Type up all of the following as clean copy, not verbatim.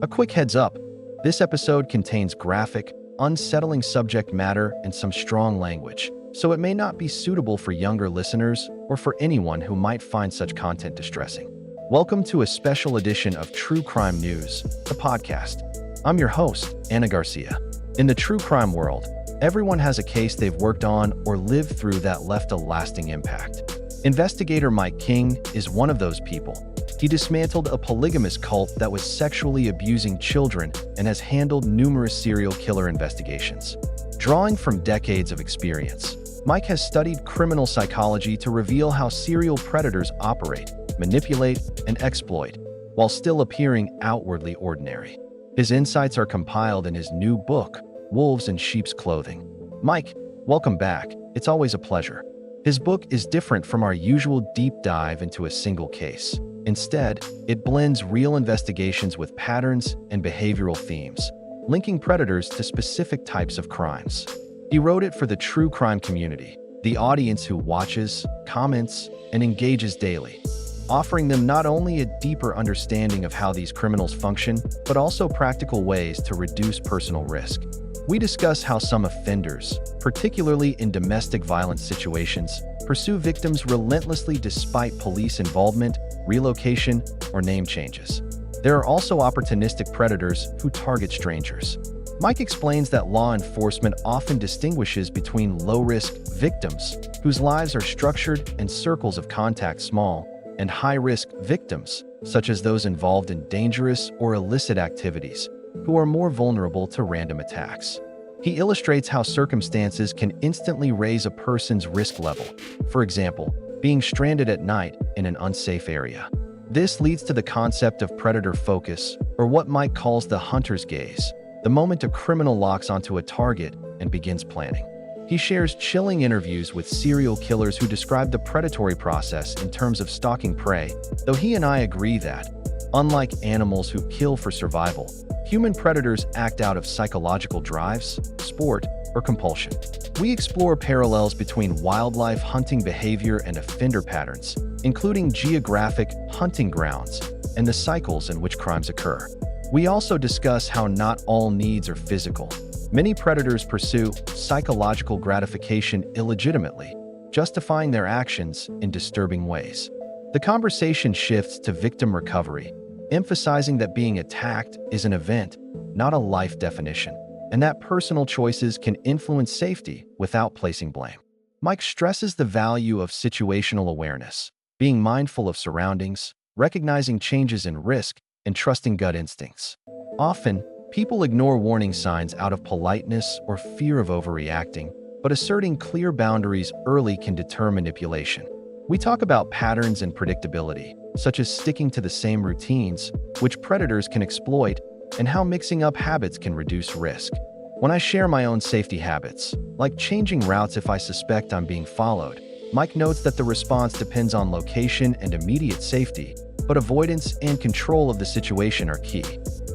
A quick heads up, this episode contains graphic, unsettling subject matter and some strong language, so it may not be suitable for younger listeners or for anyone who might find such content distressing. Welcome to a special edition of True Crime News, the podcast. I'm your host, Ana Garcia. In the true crime world, everyone has a case they've worked on or lived through that left a lasting impact. Investigator Mike King is one of those people. He dismantled a polygamous cult that was sexually abusing children and has handled numerous serial killer investigations. Drawing from decades of experience, Mike has studied criminal psychology to reveal how serial predators operate, manipulate, and exploit, while still appearing outwardly ordinary. His insights are compiled in his new book, Wolves in Sheep's Clothing. Mike, welcome back. It's always a pleasure. His book is different from our usual deep dive into a single case. Instead, it blends real investigations with patterns and behavioral themes, linking predators to specific types of crimes. He wrote it for the true crime community, the audience who watches, comments, and engages daily, offering them not only a deeper understanding of how these criminals function, but also practical ways to reduce personal risk. We discuss how some offenders, particularly in domestic violence situations, pursue victims relentlessly despite police involvement, relocation, or name changes. There are also opportunistic predators who target strangers. Mike explains that law enforcement often distinguishes between low-risk victims, whose lives are structured and circles of contact small, and high-risk victims, such as those involved in dangerous or illicit activities, who are more vulnerable to random attacks. He illustrates how circumstances can instantly raise a person's risk level, for example, being stranded at night in an unsafe area. This leads to the concept of predator focus, or what Mike calls the hunter's gaze, the moment a criminal locks onto a target and begins planning. He shares chilling interviews with serial killers who describe the predatory process in terms of stalking prey, though he and I agree that, unlike animals who kill for survival, human predators act out of psychological drives, sport, or compulsion. We explore parallels between wildlife hunting behavior and offender patterns, including geographic hunting grounds and the cycles in which crimes occur. We also discuss how not all needs are physical. Many predators pursue psychological gratification illegitimately, justifying their actions in disturbing ways. The conversation shifts to victim recovery, emphasizing that being attacked is an event, not a life definition, and that personal choices can influence safety without placing blame. Mike stresses the value of situational awareness, being mindful of surroundings, recognizing changes in risk, and trusting gut instincts. Often, people ignore warning signs out of politeness or fear of overreacting, but asserting clear boundaries early can deter manipulation. We talk about patterns and predictability, such as sticking to the same routines, which predators can exploit, and how mixing up habits can reduce risk. When I share my own safety habits, like changing routes if I suspect I'm being followed, Mike notes that the response depends on location and immediate safety, but avoidance and control of the situation are key.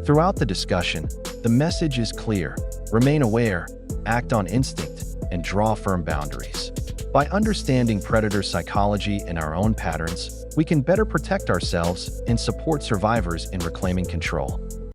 Throughout the discussion, the message is clear: remain aware, act on instinct, and draw firm boundaries. By understanding predator psychology and our own patterns, we can better protect ourselves and support survivors in reclaiming control.